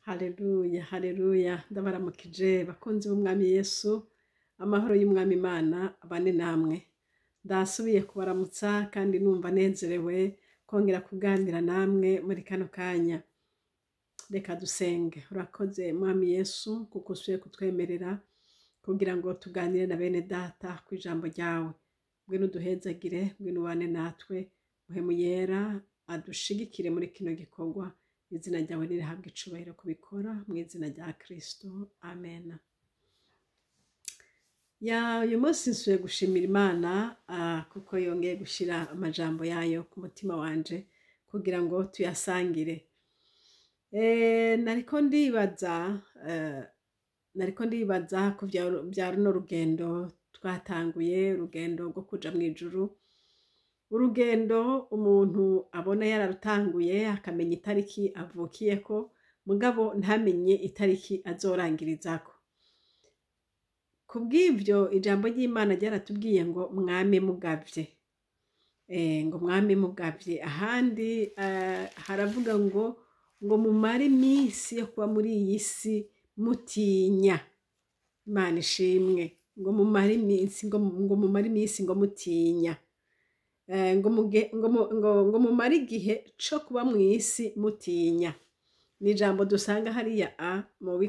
Haleluya, haleluya, ndabaramukije bakunzi b'umwami Yesu, amahoro y'umwami Imana abane namwe. Ndasubiye kubaramutsa kandi numva nezerewe kongera kuganira namwe muri kano kanya. Reka dusenge. Urakoze mwami Yesu kuko usubiye kutwemerera kugira ngo tuganire na bene data ku ijambo ryawe. Ngwino uduhezagire, ngwino ubane natwe, muhemu yera adushigikire muri kino gikorwa. Izina ryawe nirihabwa icubahiro kubikora mu izina rya Kristo. Amen. Uyu munsi nsubiye gushimira Imana kuko yongeye gushira amajambo yayo ku mutima wanje kugira ngo tuyasangire. Nariko ndibaza ku bya runo rugendo twatanguye, urugendo rwo kuja mu ijuru. Urugendo umuntu abona yararutanguye akamenya itariki avukiyeko, mugabo ntamenye itariki azorangirizako. Kubw'ivyo ijambo ry'Imana ryaratubwiye ngo mwame mugavye, ngo mwame mugavye. Ahandi haravuga ngo mumare iminsi yo kuba muri iyi si mutinya. Imana ishimwe. Ngo mumare iminsi, ngo mumare iminsi ngo mutinya. Ngo mumare igihe co kuba mu isi mutinya. Ni ijambo dusanga hariya muri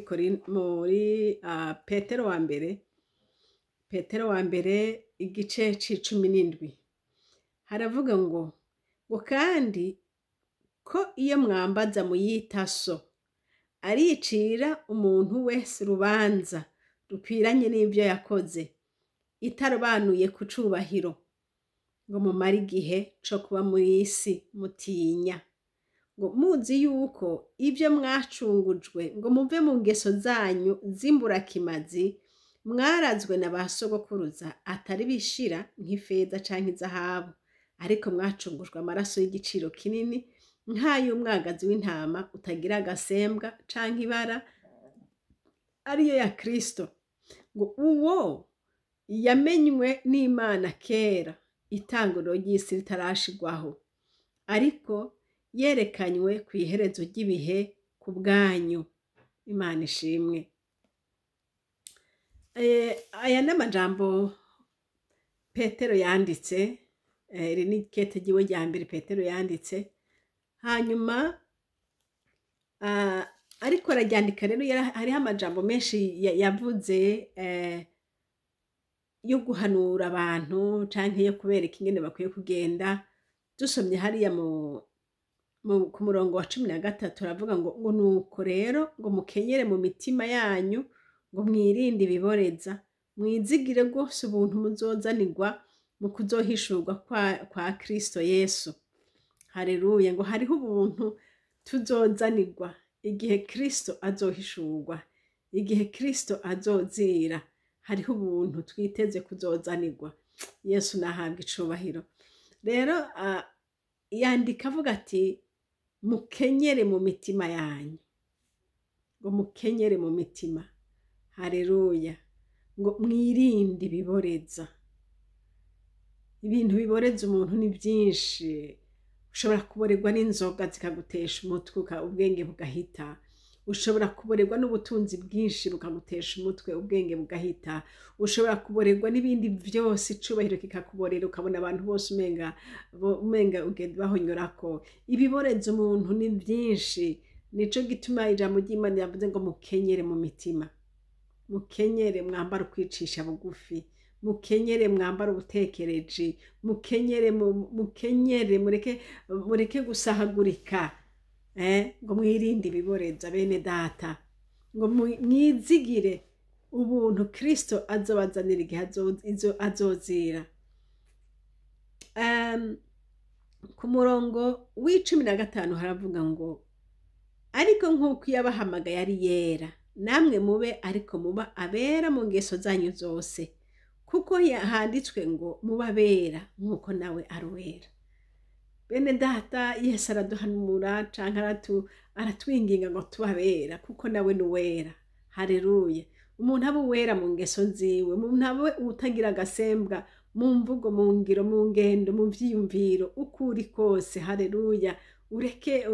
Petero wa mbere igice c'17. Haravuga ngo kandi ko iyo mwambaza muyita so, aricira umuntu wese urubanza rukwiranye n'ivyo yakoze, itarobanuye ku cubahiro. Ngo mumare igihe co kuba mu isi mutinya. Ngo muzi yuko ibyo mwacungujwe ngo muve mu ngeso zanyu z'imburakimazi mwarazwe na ba sogokuruza, atari bishira nk'ifeza canke izahabu, ariko mwacungujwe amaraso y'igiciro kinini, nk'ay'umwagazi w'intama utagira agasembwa canke ibara, ariyo ya Kristo. Ngo uwo yamenywe n'Imana kera itanguriro ry'isi ritarashigwaho, ariko yerekanywe ku iherezo ry'ibihe ku bwanyu. Imana ishimwe. Aya n'amajambo Petero yanditse, iri ni ikete ryiwe rya mbere Petero yanditse. Hanyuma ariko araryandika rero hariho amajambo menshi yavuze yo guhanura abantu canke yo kubereka ingene bakwiye kugenda. Dusomye hariya ku murongo wa 13 aravuga ngo nuko rero ngo mukenyere mu mitima yanyu, ngo mwirinde ibiboreza, mwizigire rwose ubuntu muzozanirwa mu kuzohishurwa kwa Kristo Yesu. Haleluya. Ngo hariho ubuntu tuzozanirwa igihe Kristo azohishurwa, igihe Kristo azozira, hariho ubuntu twiteze kuzozanirwa. Yesu nahabwa icubahiro. Rero yandika avuga ati mukenyere mu mitima yanyu, ngo mukenyere mu mitima. Haleluya. Ngo mwirinde ibiboreza. Ibintu biboreza umuntu ni byinshi. Ushobora kuborerwa n'inzoga zikagutesha umutwe ubwenge bugahita. Ushobora kuborerwa n'ubutunzi bwinshi bukagutesha umutwe ubwenge bugahita. Ushobora kuborerwa n'ibindi byose, icubahiro kikakuborera ukabona abantu bose umenga ugenda bahonyorako. Ibiboreza umuntu ni byinshi. Nico gituma ijambo ry'Imana yavuze ngo mukenyere mu mitima. Mukenyere mwambara ukwicisha bugufi, mukenyere mwambara ubutekereji, mukenyere mureke gusahagurika. Ngo mwirinde ibiboreza bene data. Ngo mwizigire ubuntu Kristo azobazanira igihe azozira. Ku murongo w'15 haravuga ngo ariko nk'uko yabahamagaye ari yera, namwe mube ariko muba abera mu ngeso zanyu zose, kuko handitswe ngo muba abera nk'uko nawe ari uwera. Bene data, Yesu araduhanura canke aratwinginga ngo tubabera kuko nawe ni uwera. Haleluya. Umuntu aba uwera mu ngeso ziwe, umuntu aba utagira agasembwa mu mvugo, mu ngiro, mu ngendo, mu vyiyumviro, uko uri kose. Haleluya. ureke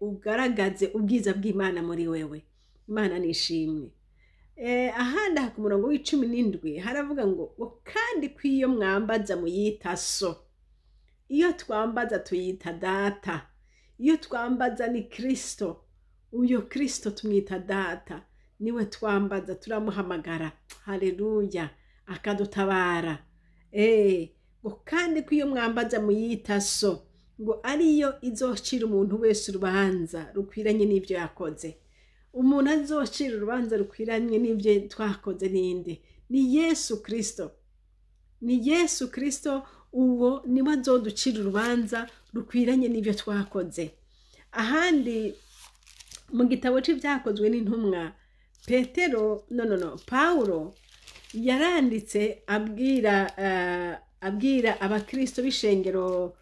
ugaragaze ubwiza bw'Imana muri wewe. Imana nishimwe. Ahandi ku murongo w'17 haravuga ngo kandi kw'iyo mwambaza muyita so. Iyo twambaza tuyita data. Iyo twambaza ni Kristo. Uyo Kristo tumwita data. Niwe twambaza, turamuhamagara. Haleluya. Akadutabara. Ngo kandi kw'iyo mwambaza muyita so. Ngo ariyo izocira umuntu wese urubanza rukwiranye n'ivyo yakoze. Umuntu azocira urubanza rukwiranye n'ivyo twakoze ninde? Ni Yesu Kristo. Ni Yesu Kristo, uwo niwe azoducira urubanza rukwiranye n'ivyo twakoze. Ahandi mu gitabo c'ivyakozwe n'intumwa, Paulo yaranditse abwira abakristo b'ishengero,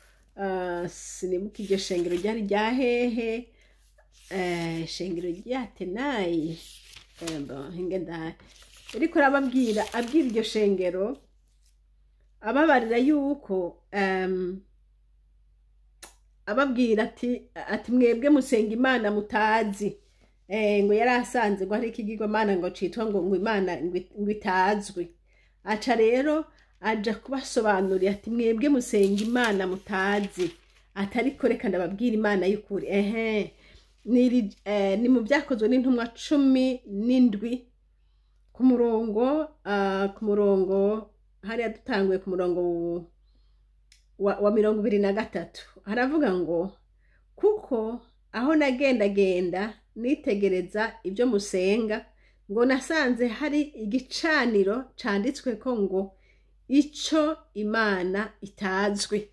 sinibuka iryo shengero ryari ryahehe, shengero rya Atenayi, ariko abwira iryo shengero ababarira yuko ababwira ati mwebwe musenga Imana mutazi. Ngo yarasanze ngo hari ikigirwamana ngo citwa ngo Imana ngo itazwi. Aca rero aja kubasobanurira ati mwebwe musenga Imana mutazi, atariko reka ndababwira Imana y'ukuri. Ni mu Vyakozwe n'Intumwa 17 ku murongo hariya dutanguye ku murongo wa 23 haravuga ngo kuko aho nagendagenda nitegereza ibyo musenga, ngo nasanze hari igicaniro canditsweko ngo ico Imana itazwi.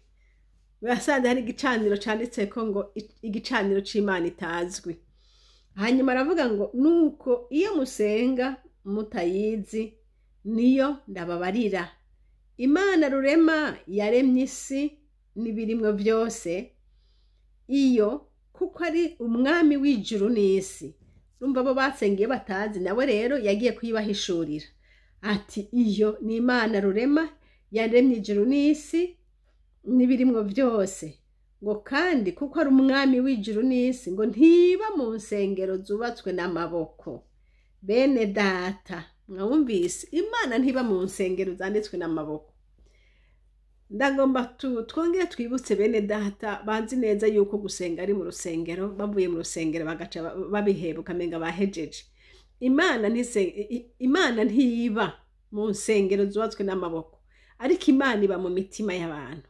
Nasanze hari igicaniro canditseko ngo igicaniro c'Imana itazwi. Hanyuma aravuga ngo nuko iyo musenga mutayizi niyo ndababarira. Imana rurema yaremye isi n'ibirimwo byose, iyo kuko ari umwami w'ijuru n'isi. Urumva bo basengeye batazi, nawe rero yagiye kuyibahishurira ati iyo ni Imana rurema yaremye ijuru n'isi n'ibirimwo byose, ngo kandi kuko ari umwami w'ijuru n'isi, ngo ntiba mu nsengero zubatswe n'amaboko. Bene data, mwumvise, Imana ntiba mu nsengero zanditswe n'amaboko. Ndagomba twongere twibutse bene data bazi neza yuko gusenga ari mu rusengero, bavuye mu rusengero bagaca babiheba ukamenga bahejeje. Imana ntiba mu nsengero zubatswe n'amaboko, ariko Imana iba mu mitima y'abantu.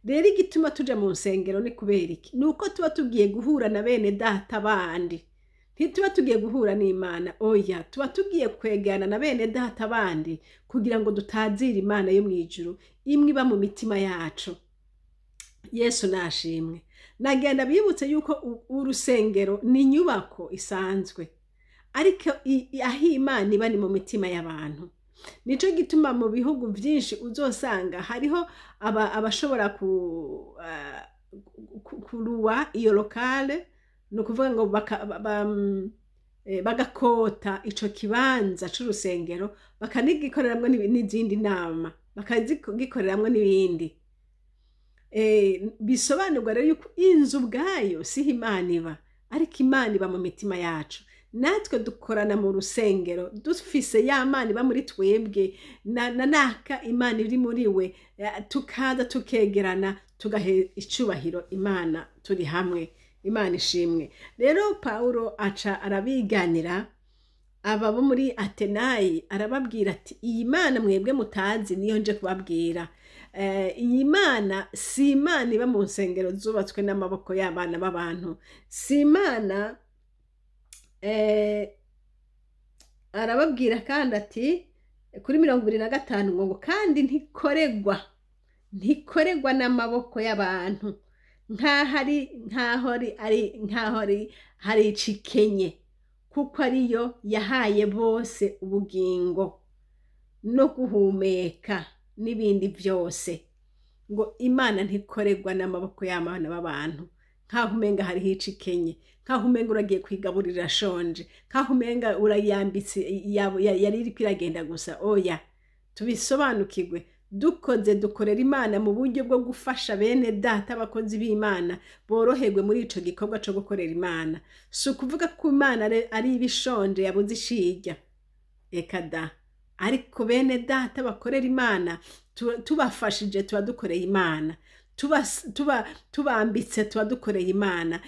Rero igituma tuja mu nsengero ni kubera iki? Nuko tuba tugiye guhura na bene data bandi. Ntituba tugiye guhura n'Imana, oya, tuba tugiye kwegerana na bene data bandi kugira ngo dutazire Imana yo mwijuru imwe iba mu mitima yacu. Yesu nashimwe. Nagenda bibutse yuko urusengero ni inyubako isanzwe, ariko aho Imana iba ni mu mitima y'abantu. Nico gituma mu bihugu byinshi uzosanga hariho abashobora kuruwa iyo lokale, no kuvuga ngo bagakota ico kibanza c'urusengero bakanigikoreramwe n'izindi nama, bakagikoreramwe n'ibindi. Bisobanurwa rero yuko inzu ubwayo siho Imana iba, ariko Imana iba mu mitima yacu. Natwe dukorana mu rusengero dufise ya Mana iba muri twebwe, naka Imana iri muri we, tukaza tukegerana tugahe icubahiro Imana turi hamwe. Imana ishimwe. Rero Paulo aca arabiganira aba bo muri Atenayi, arababwira ati iyi Mana mwebwe mutazi niyo nje kubabwira. Iyi Mana si Imana iba mu nsengero zubatswe n'amaboko y'abana b'abantu. Si Imana, arababwira kandi ati kuri 25 ngo kandi ntikoregwa n'amaboko y'abantu, hari icikenye, kuko ariyo yahaye bose ubugingo no guhumeka n'ibindi byose. Ngo Imana ntikoregwa n'amaboko y'abana b'abantu, nkaho umenga hariho icikenye, nkaho umenga uragiye kwigaburira shonje, nkaho umenga urayambitse yari iri kwiragenda gusa. Oya, tubisobanukirwe, dukoze dukorera imana mu buryo bwo gufasha bene data abakozi b'imana boroherwe muri ico gikorwa co gukorera imana. Si ukuvuga ko imana ari ibishonje yabuze ishirya, eka da, ariko bene data bakorera imana tubafashije tuba dukoreye imana, tubambitse tuba dukoreye imana,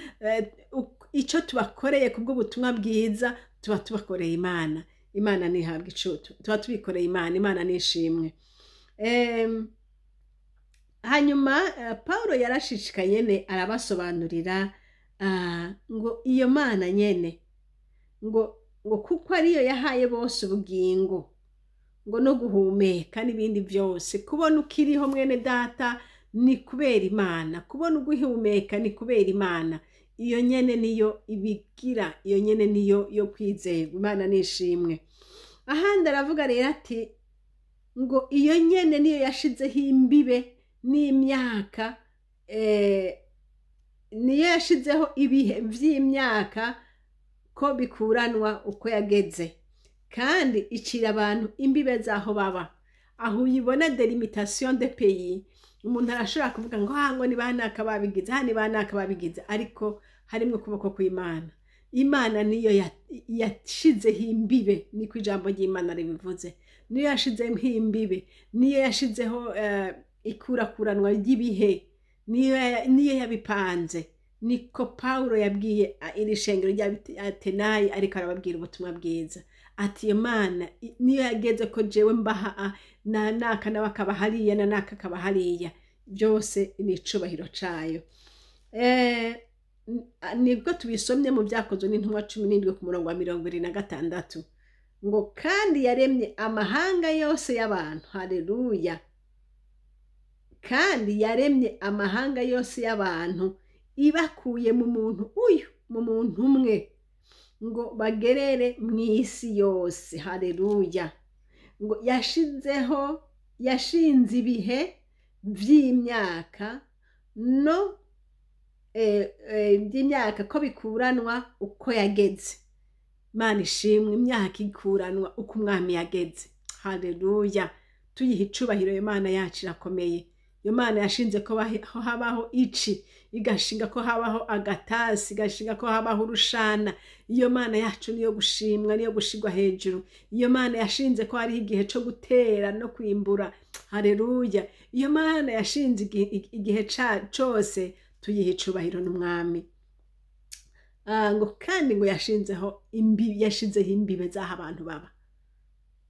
ico tubakoreye kubw'ubutumwa bwiza tuba tubakoreye imana. Imana nihabwa icutu, tuba tubikoreye imana, imana nishimwe. Hanyuma Paulo yarashishikaye nyene arabasobanurira ngo iyo mana nyene ngo kuko ariyo yahaye bose ubugingo ngo no guhumeka n'ibindi byose. Kubona ukiriho mwene data ni kubera imana, kubona uguhumeka ni kubera imana. Iyo nyene niyo ibigira, iyo nyene niyo yo kwizerwa. Imana nishimwe. Ahandi aravuga rero ati ngo iyo nyene niyo yashizeho imbibe n'imyaka, niyo yashizeho ibihe vy'imyaka ko bikuranwa uko yageze, kandi icira abantu imbibe zaho baba. Aho uyibona delimitation de pays, umuntu arashobora kuvuga ngo ngo ni banaka babigize, ni banaka babigize, ariko harimwe ukuboko kw'Imana. Imana niyo yashizeho imbibe, niko ijambo ry'Imana ribivuze. Niyo yashizeho imbibe, niyo yashizeho ikurakuranwa ry'ibihe, niyo yabipanze. Niko Paulo yabwiye iri shengero rya Atenayi, ariko arababwira ubutumwa bwiza ati Imana niyo yageze ko jewe mbaha naka nawe akaba hariya na naka akaba hariya, byose ni icubahiro cayo. Nibwo tubisomye mu Byakozwe n'Intumwa 17 ku murongo wa 26 ngo kandi yaremye amahanga yose y'abantu. Haleluya. Kandi yaremye amahanga yose y'abantu ibakuye mu muntu umwe ngo bagerere mw'isi yose. Haleluya. Ngo yashinze ibihe vy'imyaka no by'imyaka ko bikuranwa uko yageze. Mana ishimwe, imyaka ikuranwa uko umwami yageze. Haleluya. Tuyiha icubahiro. Iyo Mana yacu irakomeye. Iyo Mana yashinze ko habaho ici, igashinga ko habaho agatasi, igashinga ko habaho urushana. Iyo Mana yacu niyo gushimwa, niyo gushigwa hejuru. Iyo Mana yashinze ko hariho igihe co gutera no kwimbura. Haleluya. Iyo Mana yashinze igihe cose, tuyiha icubahiro n'umwami. Ngo kandi ngo yashizeho imbibe zaho abantu baba.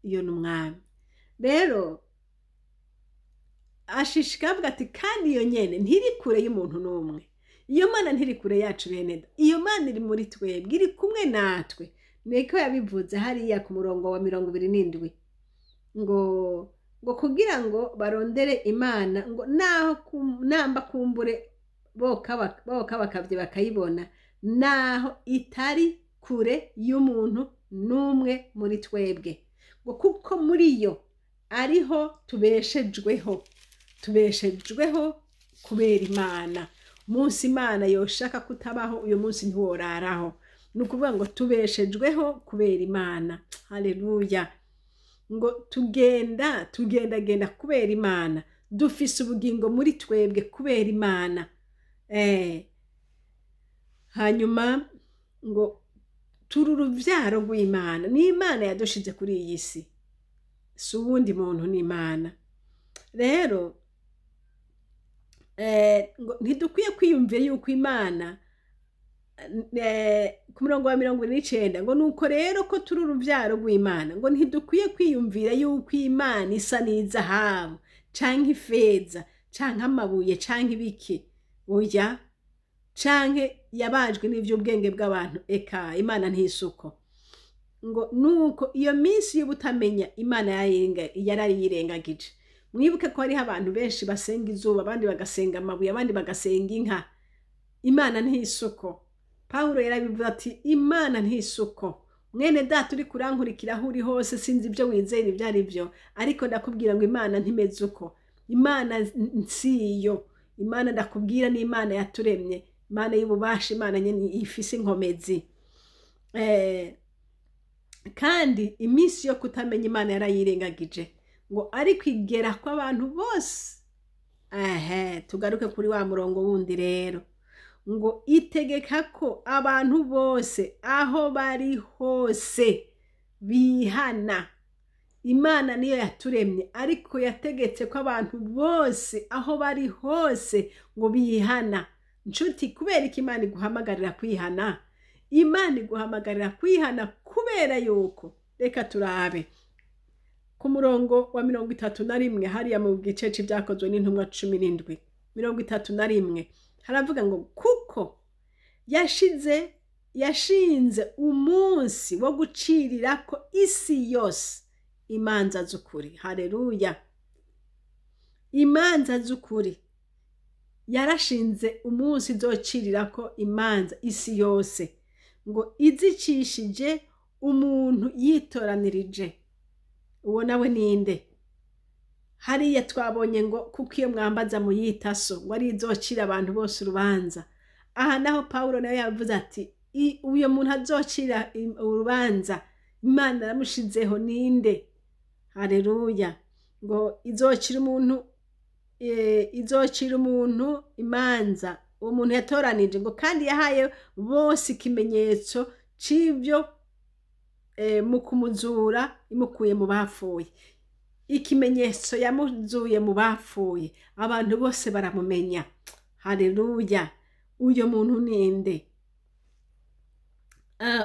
Iyo n'umwami. Rero ashishika avuga ati kandi iyo nyene ntiri kure y'umuntu n'umwe. Iyo Mana ntiri kure yacu bene. Iyo Mana iri muri twebwe, iri kumwe natwe. Niko yabivuze hariya ku murongo wa 27 ngo kugira ngo barondere Imana ngo naho namba kumbure boka bakavye bakayibona, naho itari kure y'umuntu n'umwe muri twebwe. Ngo kuko muri yo ariho tubeshejweho kubera Imana. Munsi Imana yoshaka kutabaho, uyu munsi ntiworaraho. Nukuvuga ngo tubeshejweho kubera Imana. Haleluya. Ngo tugendagenda kubera Imana. Dufise ubugingo muri twebwe kubera Imana. Hanyuma ngo turi uruvyaro rw'Imana. Ni Imana yadushize kuri iyi si, si uwundi muntu, ni Imana. Rero ngo ntidukwiye kwiyumvira yuko Imana ku murongo wa 29 ngo nuko rero ko turi uruvyaro rw'Imana, ngo ntidukwiye kwiyumvira yuko Imana isa n'izahabu canke ifeza canke amabuye canke ibiki. Oya. Canke yabajwe n'ivy'ubwenge bw'abantu. Eka Imana ntisuko. Ngo nuko iyo minsi y'ubutamenya Imana yarayirengagije. Mwibuke ko hariho abantu benshi basenga izuba, abandi bagasenga amabuye, abandi bagasenga inka. Imana ntisuko. Paulo yarabivuze ati Imana ntisuko. Mwene data uri kurankurikira aho uri hose, sinzi ibyo wizera ibyo ari byo, ariko ndakubwira ngo Imana ntimeze uko. Imana nsiyo. Imana ndakubwira ni Imana yaturemye, Imana y'ububasha, Imana nyene ifise inkomezi. Kandi iminsi yo kutamenya Imana yarayirengagije. ngo ariko igera ko abantu bose. Tugaruke kuri wa murongo wundi rero, ngo itegeka ko abantu bose aho bari hose bihana. Imana niyo yaturemye, ariko yategetse ko abantu bose aho bari hose ngo bihana. Nshuti, kubera iki Imana iguhamagarira kwihana? Imana iguhamagarira kwihana kubera yuko, reka turabe ku murongo wa 31 hariya mu gice c'Ibyakozwe n'Intumwa 17 31 haravuga ngo kuko yashinze umunsi wo gucirirako isi yose imanza z'ukuri. Haleluya! Imanza z'ukuri. Yarashinze umunsi zocirirako imanza isi yose, ngo izicishije umuntu yitoranirije. Uwo nawe ninde? Hariya twabonye ngo kuko iyo mwambaza muyita so, ngo ari izocira abantu bose urubanza. Aha naho Paulo nawe yavuze ati uyo muntu azocira urubanza Imana yaramushizeho ninde? Haleluya! Ngo izocira umuntu imanza, uwo muntu yatoranije, ngo kandi yahaye bose ikimenyetso c'ivyo mu kumuzura imukuye mu bapfuye. Ikimenyetso yamuzuye mu bapfuye, abantu bose baramumenya. Haleluya! Uyo muntu ninde?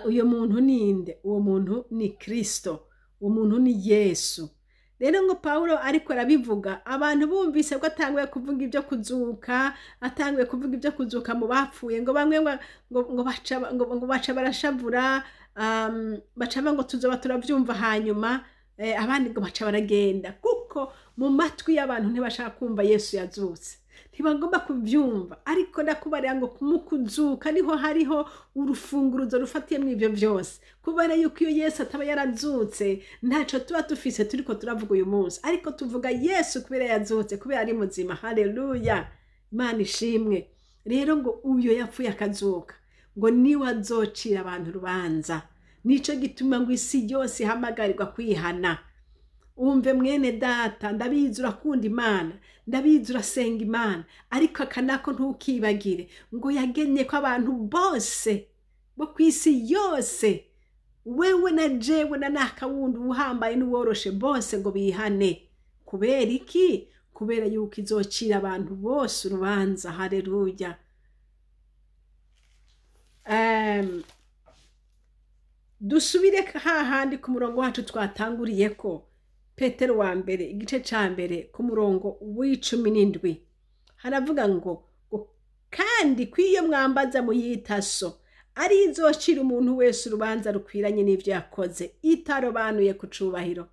Uyo muntu ninde? Uwo muntu ni Kristo, uwo muntu ni Yesu. Rero ngo Paulo ariko arabivuga, abantu bumvise ko atanguye kuvuga ibyo kuzuka, atanguye kuvuga ibyo kuzuka mu bapfuye, ngo bamwe ngo baca barashavura, baca ngo tuzoba turavyumva hanyuma, abandi ngo baca baragenda, kuko mu matwi y'abantu ntibashaka kumva Yesu yazutse, ntibagomba kuvyumva. Ariko ndakubarira ngo kumukuzuka niho hariho urufunguruzo rufatiyemo ivyo vyose, kubera yuko iyo Yesu ataba yarazutse ntaco tuba dufise turiko turavuga uyu munsi, ariko tuvuga Yesu kubera yazutse, kubera ari muzima. Haleluya! Imana ishimwe. Rero ngo uyo yapfuye akazuka, ngo niwe azocira abantu urubanza. Nico gituma ngo isi yose ihamagarirwa kwihana. Umve mwene data, ndabizi urakunda Imana, ndabizi urasenga Imana, ariko akanako ntukibagire ngo yagenye ko abantu bose bo kwisi yose, wewe na jewe na nakawundi uhambaye n'uworoshe, bose ngo bihane. Kubera iki? Kubera yuko izocira abantu bose urubanza. Haleluya! Dusubire hahandi ku murongo wacu twatanguriye ko, Petero wa mbere igice ca mbere ku murongo w'17 haravuga ngo kandi kwiyo mwambaza muyita so, ari izocira umuntu wese urubanza rukwiranye n'ivyo yakoze, itarobanuye ku cubahiro.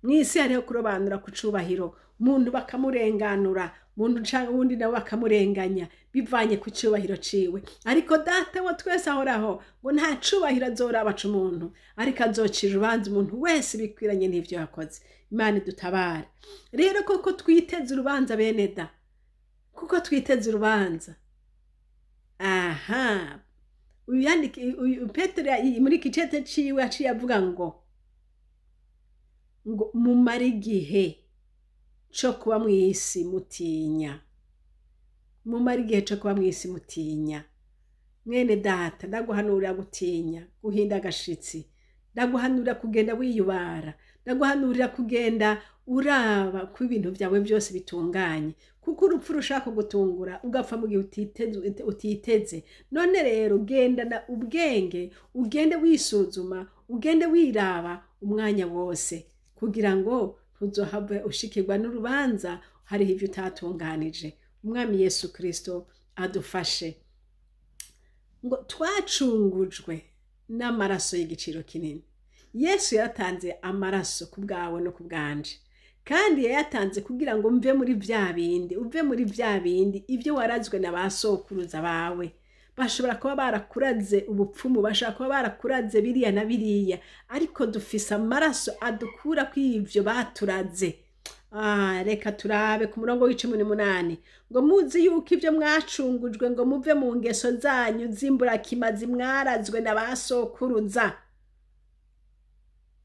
Mwisi hariho kurobanura ku cubahiro, umuntu bakamurenganura, umuntu canke uwundi nawe bakamurenganya bivanye ku cubahiro ciwe. Ariko data wa twese ahoraho ngo nta cubahiro azorabaca umuntu, ariko azocira urubanza umuntu wese bikwiranye n'ivyo yakoze. Imana dutabara. Rero koko twiteze urubanza bene da, kuko twiteze urubanza. Uyu Petero muri kicete ciwe aciye avuga ngo mumare igihe co kuba mw'isi mutinya. Mumare igihe co kuba mw'isi mutinya. Mwene data, ndaguhanurira gutinya, guhinda agashitsi. Ndaguhanurira kugenda wiyubara. Ndaguhanurira kugenda uraba ko ibintu byawe byose bitunganye, kuko urupfu rushaka gutungura ugapfa mu gihe utiteze. None rero gendana ubwenge, ugende wisuzuma, ugende wiraba umwanya wose, kugira ngo ntuzohave ushikirwa n'urubanza hariho ivyo utatunganije. Umwami Yesu Kristo adufashe. Ngo twacungujwe n'amaraso y'igiciro kinini. Yesu yatanze amaraso ku bwawe no ku bwanje, kandi yayatanze kugira ngo mve muri vya bindi, uve muri vya bindi ivyo warazwe na basokuruza bawe. Bashobora kuba barakuraze ubupfumu, bashobora kuba barakuraze biriya na biriya, ariko dufise amaraso adukura kw'ivyo baturaze. Reka turabe ku murongo w'18 ngo muzi yuko ivyo mwacungujwe ngo muve mu ngeso zanyu zimburakimazi mwarazwe na basokuruza.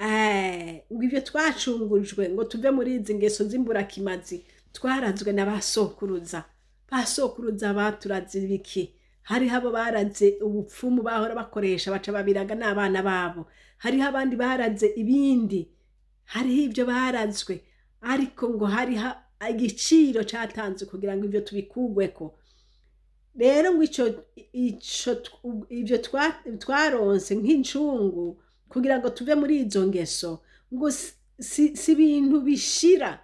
ngo ivyo twacungujwe ngo tuve muri izi ngeso z'imburakimazi twarazwe na basokuruza baturaze ibiki. Hariho abo baraze ubupfumu bahora bakoresha baca babiraga n'abana babo, hariho abandi baraze ibindi, hariho ivyo barazwe, ariko ngo hariho igiciro catanzwe kugira ngo ivyo tubikugweko. Rero ngo ivyo twaronse nk'incungu kugira ngo tuve muri izo ngeso, ngo si ibintu bishira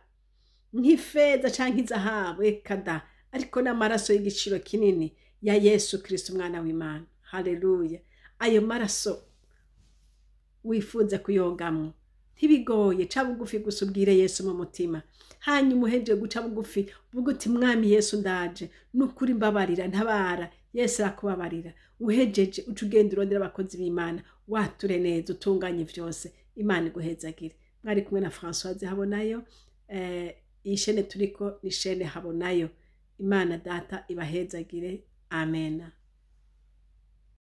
nk'ifeza canke izahabu, ekada, ariko n'amaraso y'igiciro kinini ya Yesu Kristo umwana w'Imana. Haleluya. Ayo maraso wifuza kuyogamwo ntibigoye, ca bugufi gusa ubwire Yesu mu mutima, hanyuma uhejeje guca bugufi uvuga uti mwami Yesu ndaje, nukuri mbabarira, ntabara. Yesu arakubabarira. Uhejeje uca ugenda urondera abakozi b'Imana, wature neza, utunganye vyose. Imana iguhezagire. Mwari kumwe na Françoise Habonayo. Iyi shene turiko ni shene Habonayo. Imana Data ibahezagire. Amen.